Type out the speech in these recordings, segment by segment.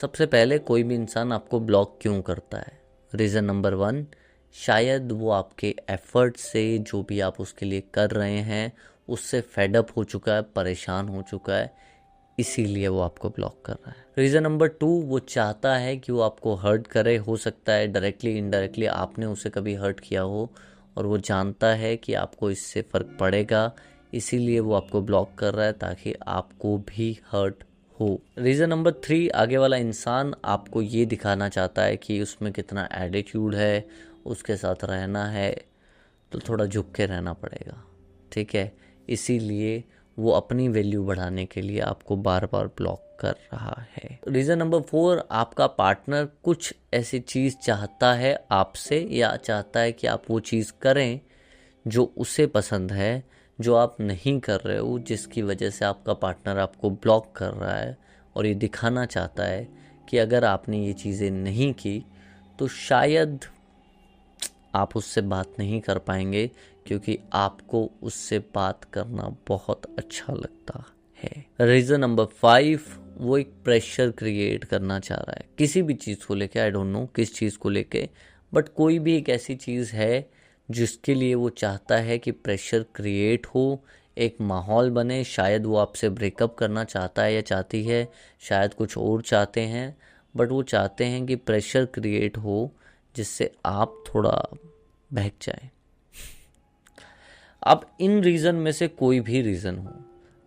सबसे पहले कोई भी इंसान आपको ब्लॉक क्यों करता है? रीज़न नंबर 1, शायद वो आपके एफर्ट से जो भी आप उसके लिए कर रहे हैं उससे फेड अप हो चुका है, परेशान हो चुका है, इसीलिए वो आपको ब्लॉक कर रहा है। रीज़न नंबर 2, वो चाहता है कि वो आपको हर्ट करे। हो सकता है डायरेक्टली इनडायरेक्टली आपने उसे कभी हर्ट किया हो और वो जानता है कि आपको इससे फ़र्क पड़ेगा, इसीलिए वो आपको ब्लॉक कर रहा है ताकि आपको भी हर्ट हो। रीज़न नंबर 3, आगे वाला इंसान आपको ये दिखाना चाहता है कि उसमें कितना एटीट्यूड है, उसके साथ रहना है तो थोड़ा झुक के रहना पड़ेगा, ठीक है? इसीलिए वो अपनी वैल्यू बढ़ाने के लिए आपको बार बार ब्लॉक कर रहा है। रीज़न नंबर 4, आपका पार्टनर कुछ ऐसी चीज़ चाहता है आपसे या चाहता है कि आप वो चीज़ करें जो उसे पसंद है, जो आप नहीं कर रहे हो, जिसकी वजह से आपका पार्टनर आपको ब्लॉक कर रहा है और ये दिखाना चाहता है कि अगर आपने ये चीज़ें नहीं की तो शायद आप उससे बात नहीं कर पाएंगे, क्योंकि आपको उससे बात करना बहुत अच्छा लगता है। रीज़न नंबर 5, वो एक प्रेशर क्रिएट करना चाह रहा है किसी भी चीज़ को लेके। आई डोंट नो किस चीज़ को लेके, बट कोई भी एक ऐसी चीज़ है जिसके लिए वो चाहता है कि प्रेशर क्रिएट हो, एक माहौल बने। शायद वो आपसे ब्रेकअप करना चाहता है या चाहती है, शायद कुछ और चाहते हैं, बट वो चाहते हैं कि प्रेशर क्रिएट हो जिससे आप थोड़ा बहक जाए। अब इन रीज़न में से कोई भी रीज़न हो,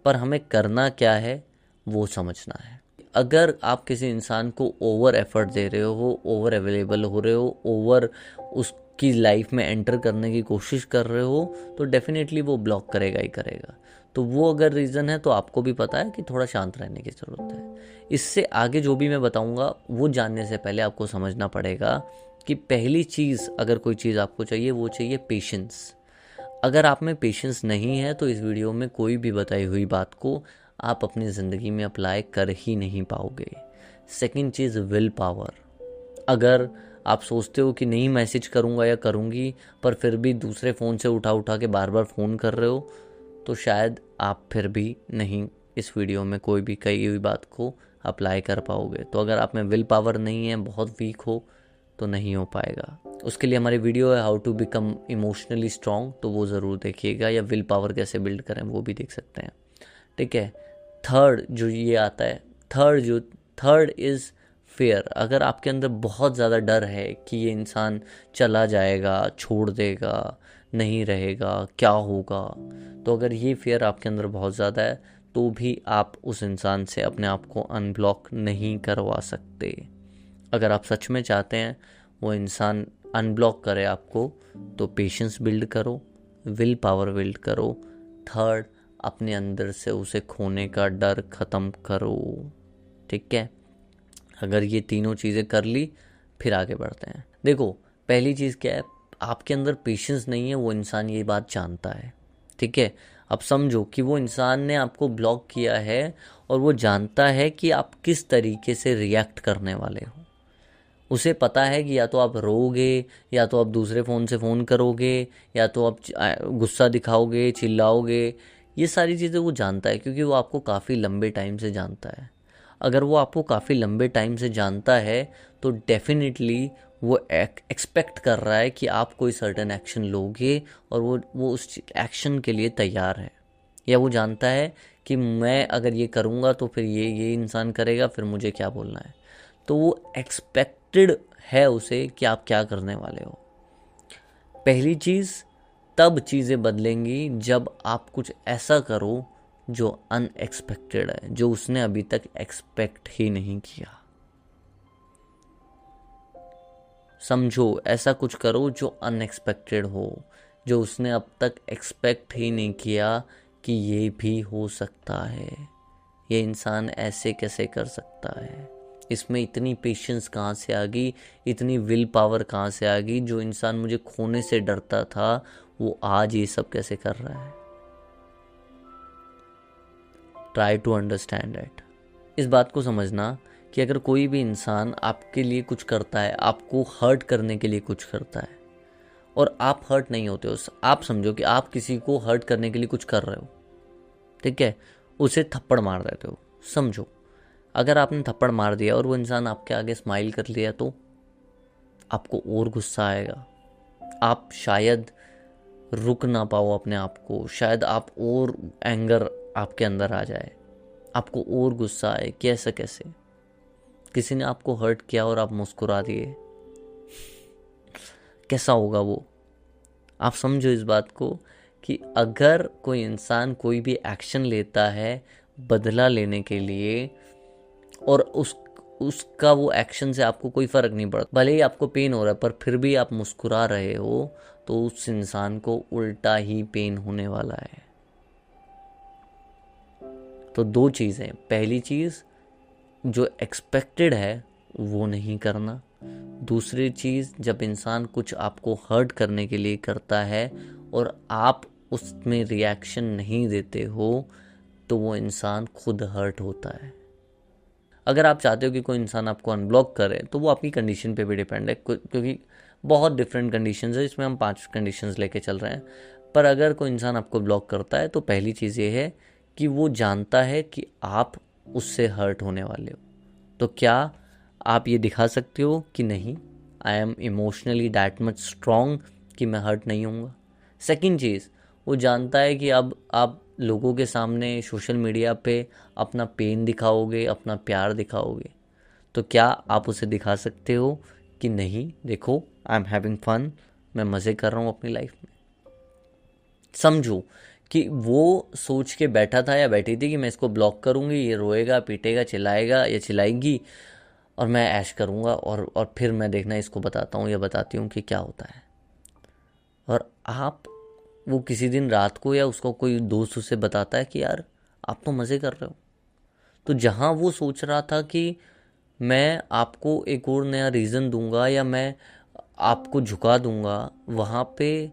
पर हमें करना क्या है वो समझना है। अगर आप किसी इंसान को ओवर एफर्ट दे रहे हो, ओवर अवेलेबल हो रहे हो, ओवर उसकी लाइफ में एंटर करने की कोशिश कर रहे हो, तो डेफिनेटली वो ब्लॉक करेगा ही करेगा। तो वो अगर रीज़न है तो आपको भी पता है कि थोड़ा शांत रहने की ज़रूरत है। इससे आगे जो भी मैं बताऊंगा वो जानने से पहले आपको समझना पड़ेगा कि पहली चीज़, अगर कोई चीज़ आपको चाहिए, वो चाहिए पेशेंस। अगर आप में पेशेंस नहीं है तो इस वीडियो में कोई भी बताई हुई बात को आप अपनी ज़िंदगी में अप्लाई कर ही नहीं पाओगे। Second cheese, will power. अगर आप सोचते हो कि नहीं मैसेज करूँगा या करूँगी, पर फिर भी दूसरे फ़ोन से उठा उठा के बार बार फ़ोन कर रहे हो, तो शायद आप फिर भी नहीं इस वीडियो में कोई भी कही हुई बात को अप्लाई कर पाओगे। तो अगर आप में विल पावर नहीं है, बहुत वीक हो, तो नहीं हो पाएगा। उसके लिए हमारी वीडियो है how to become emotionally strong, तो वो ज़रूर देखिएगा, या विल पावर कैसे बिल्ड करें वो भी देख सकते हैं, ठीक है? थर्ड जो ये आता है, थर्ड इज़ फेयर। अगर आपके अंदर बहुत ज़्यादा डर है कि ये इंसान चला जाएगा, छोड़ देगा, नहीं रहेगा, क्या होगा, तो अगर ये फेयर आपके अंदर बहुत ज़्यादा है तो भी आप उस इंसान से अपने आप को अनब्लॉक नहीं करवा सकते। अगर आप सच में चाहते हैं वो इंसान अनब्लॉक करे आपको, तो पेशेंस बिल्ड करो, विल पावर बिल्ड करो। थर्ड, अपने अंदर से उसे खोने का डर ख़त्म करो, ठीक है? अगर ये तीनों चीज़ें कर ली, फिर आगे बढ़ते हैं। देखो, पहली चीज़ क्या है, आपके अंदर पेशेंस नहीं है, वो इंसान ये बात जानता है, ठीक है? अब समझो कि वो इंसान ने आपको ब्लॉक किया है और वो जानता है कि आप किस तरीके से रिएक्ट करने वाले हो। उसे पता है कि या तो आप रोओगे, या तो आप दूसरे फ़ोन से फ़ोन करोगे, या तो आप गुस्सा दिखाओगे, चिल्लाओगे। ये सारी चीज़ें वो जानता है, क्योंकि वो आपको काफ़ी लंबे टाइम से जानता है। अगर वो आपको काफ़ी लंबे टाइम से जानता है तो डेफिनेटली वो एक्सपेक्ट कर रहा है कि आप कोई सर्टेन एक्शन लोगे, और वो उस एक्शन के लिए तैयार है। या वो जानता है कि मैं अगर ये करूँगा तो फिर ये इंसान करेगा, फिर मुझे क्या बोलना है। तो वो एक्सपेक्टेड है उसे कि आप क्या करने वाले हो। पहली चीज़, तब चीज़ें बदलेंगी जब आप कुछ ऐसा करो जो अनएक्सपेक्टेड है, जो उसने अभी तक एक्सपेक्ट ही नहीं किया। समझो, ऐसा कुछ करो जो अनएक्सपेक्टेड हो, जो उसने अब तक एक्सपेक्ट ही नहीं किया कि ये भी हो सकता है, ये इंसान ऐसे कैसे कर सकता है, इसमें इतनी पेशेंस कहाँ से आ गई, इतनी विल पावर कहाँ से आ गई। जो इंसान मुझे खोने से डरता था वो आज ये सब कैसे कर रहा है। Try to understand it. इस बात को समझना कि अगर कोई भी इंसान आपके लिए कुछ करता है, आपको हर्ट करने के लिए कुछ करता है, और आप हर्ट नहीं होते हो, आप समझो कि आप किसी को हर्ट करने के लिए कुछ कर रहे हो, ठीक है? उसे थप्पड़ मार देते हो, समझो। अगर आपने थप्पड़ मार दिया और वो इंसान आपके आगे स्माइल कर लिया तो आपको और गुस्सा आएगा, आप शायद रुक ना पाओ अपने आप को, शायद आप और एंगर आपके अंदर आ जाए, आपको और गुस्सा आए कि ऐसा कैसे, किसी ने आपको हर्ट किया और आप मुस्कुरा दिए, कैसा होगा वो। आप समझो इस बात को कि अगर कोई इंसान कोई भी एक्शन लेता है बदला लेने के लिए और उसका वो एक्शन से आपको कोई फर्क नहीं पड़ता, भले ही आपको पेन हो रहा है पर फिर भी आप मुस्कुरा रहे हो, तो उस इंसान को उल्टा ही पेन होने वाला है। तो दो चीज़ें, पहली चीज़ जो एक्सपेक्टेड है वो नहीं करना, दूसरी चीज़ जब इंसान कुछ आपको हर्ट करने के लिए करता है और आप उसमें रिएक्शन नहीं देते हो तो वो इंसान खुद हर्ट होता है। अगर आप चाहते हो कि कोई इंसान आपको अनब्लॉक करे तो वो आपकी कंडीशन पे भी डिपेंड है, क्योंकि बहुत डिफरेंट कंडीशंस है, इसमें हम 5 कंडीशंस लेके चल रहे हैं। पर अगर कोई इंसान आपको ब्लॉक करता है तो पहली चीज़ ये है कि वो जानता है कि आप उससे हर्ट होने वाले हो, तो क्या आप ये दिखा सकते हो कि नहीं, I am emotionally that much strong कि मैं हर्ट नहीं होऊंगा। सेकंड चीज़, वो जानता है कि अब आप लोगों के सामने सोशल मीडिया पे अपना पेन दिखाओगे, अपना प्यार दिखाओगे, तो क्या आप उसे दिखा सकते हो कि नहीं देखो आई एम हैविंग फन, मैं मज़े कर रहा हूँ अपनी लाइफ में। समझो कि वो सोच के बैठा था या बैठी थी कि मैं इसको ब्लॉक करूँगी, ये रोएगा पीटेगा चिल्लाएगा या चिल्लाएगी और मैं ऐश करूँगा और फिर मैं देखना इसको बताता हूँ या बताती हूँ कि क्या होता है। और आप वो किसी दिन रात को या उसको कोई दोस्त उसे बताता है कि यार आप तो मज़े कर रहे हो, तो जहाँ वो सोच रहा था कि मैं आपको एक और नया रीज़न दूंगा या मैं आपको झुका दूंगा, वहाँ पे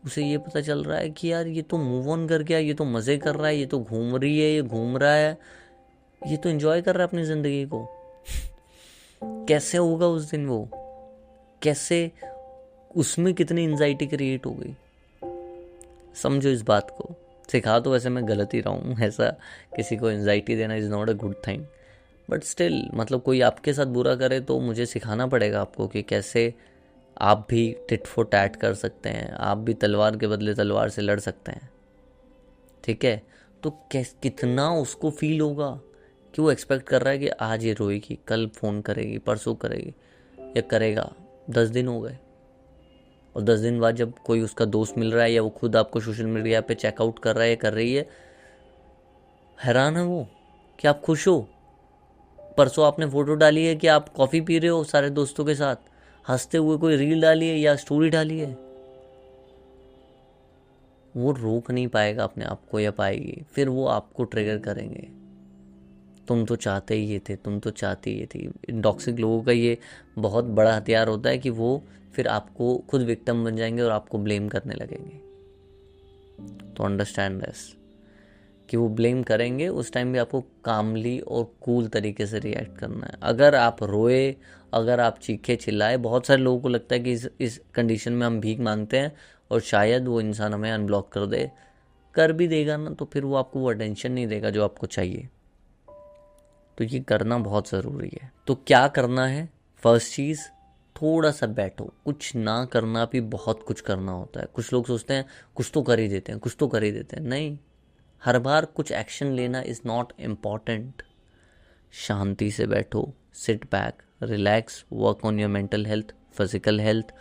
उसे ये पता चल रहा है कि यार ये तो मूव ऑन कर गया, ये तो मज़े कर रहा है, ये तो घूम रही है, ये घूम रहा है, ये तो एंजॉय कर रहा है अपनी ज़िंदगी को। कैसे होगा उस दिन वो, कैसे उसमें कितनी एंजाइटी क्रिएट हो गई। समझो इस बात को। सिखा तो वैसे मैं गलत ही रहा हूँ, ऐसा किसी को एंजाइटी देना is not a good thing, but still मतलब कोई आपके साथ बुरा करे तो मुझे सिखाना पड़ेगा आपको कि कैसे आप भी टिट फॉर टैट कर सकते हैं, आप भी तलवार के बदले तलवार से लड़ सकते हैं। ठीक है, तो कितना उसको फील होगा कि वो एक्सपेक्ट कर रहा है कि आज ये रोएगी, कल फ़ोन करेगी, परसों करेगी या करेगा। 10 दिन हो गए और 10 दिन बाद जब कोई उसका दोस्त मिल रहा है या वो खुद आपको सोशल मीडिया पे चेकआउट कर रहा है या कर रही है, हैरान है वो कि आप खुश हो। परसों आपने फ़ोटो डाली है कि आप कॉफ़ी पी रहे हो सारे दोस्तों के साथ, हंसते हुए कोई रील डाली है या स्टोरी डाली है। वो रोक नहीं पाएगा अपने आप को या पाएगी, फिर वो आपको ट्रिगर करेंगे। तुम तो चाहते ही ये थे, तुम तो चाहती ये थी। टॉक्सिक लोगों का ये बहुत बड़ा हथियार होता है कि वो फिर आपको खुद विक्टिम बन जाएंगे और आपको ब्लेम करने लगेंगे। तो अंडरस्टैंड दिस कि वो ब्लेम करेंगे, उस टाइम भी आपको कामली और कूल तरीके से रिएक्ट करना है। अगर आप रोए, अगर आप चीखे चिल्लाए, बहुत सारे लोगों को लगता है कि इस कंडीशन में हम भीख मांगते हैं और शायद वो इंसान हमें अनब्लॉक कर भी देगा ना, तो फिर वो आपको वो अटेंशन नहीं देगा जो आपको चाहिए। तो ये करना बहुत ज़रूरी है। तो क्या करना है? फर्स्ट चीज़, थोड़ा सा बैठो। कुछ ना करना भी बहुत कुछ करना होता है। कुछ लोग सोचते हैं कुछ तो कर ही देते हैं, कुछ तो कर ही देते हैं। नहीं, हर बार कुछ एक्शन लेना इज़ नॉट इम्पॉर्टेंट। शांति से बैठो, sit back, relax, work on your mental health, physical health,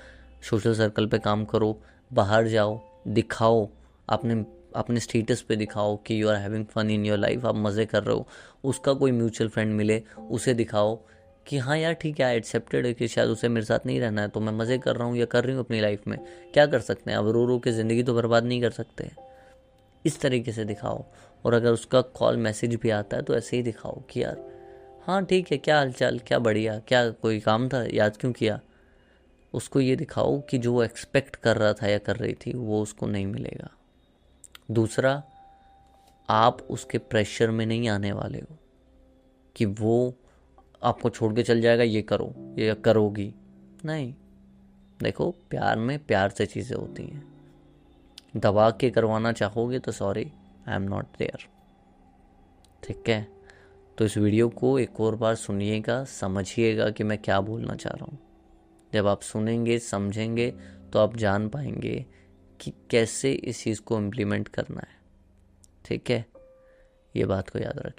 social circle पे काम करो, बाहर जाओ, दिखाओ, अपने स्टेटस पे दिखाओ कि you are having fun in your life, आप मज़े कर रहे हो। उसका कोई म्यूचुअल फ्रेंड मिले, उसे दिखाओ कि हाँ यार ठीक है, आई एक्सेप्टेड है कि शायद उसे मेरे साथ नहीं रहना है, तो मैं मज़े कर रहा हूँ या कर रही हूँ अपनी लाइफ में। क्या कर सकते हैं, अब रो रो के ज़िंदगी तो बर्बाद नहीं कर सकते। इस तरीके से दिखाओ। और अगर उसका कॉल मैसेज भी आता है तो ऐसे ही दिखाओ कि यार हाँ ठीक है, क्या हालचाल, क्या बढ़िया, क्या कोई काम था, याद क्यों किया। उसको ये दिखाओ कि जो वो एक्सपेक्ट कर रहा था या कर रही थी वो उसको नहीं मिलेगा। दूसरा, आप उसके प्रेशर में नहीं आने वाले हो कि वो आपको छोड़ के चल जाएगा, ये करो ये करोगी। नहीं, देखो प्यार में प्यार से चीज़ें होती हैं। दबा के करवाना चाहोगे तो sorry, I am not there. ठीक है, तो इस वीडियो को एक और बार सुनिएगा, समझिएगा कि मैं क्या बोलना चाह रहा हूँ। जब आप सुनेंगे, समझेंगे, तो आप जान पाएंगे कि कैसे इस चीज़ को इम्प्लीमेंट करना है। ठीक है, ये बात को याद रखिए।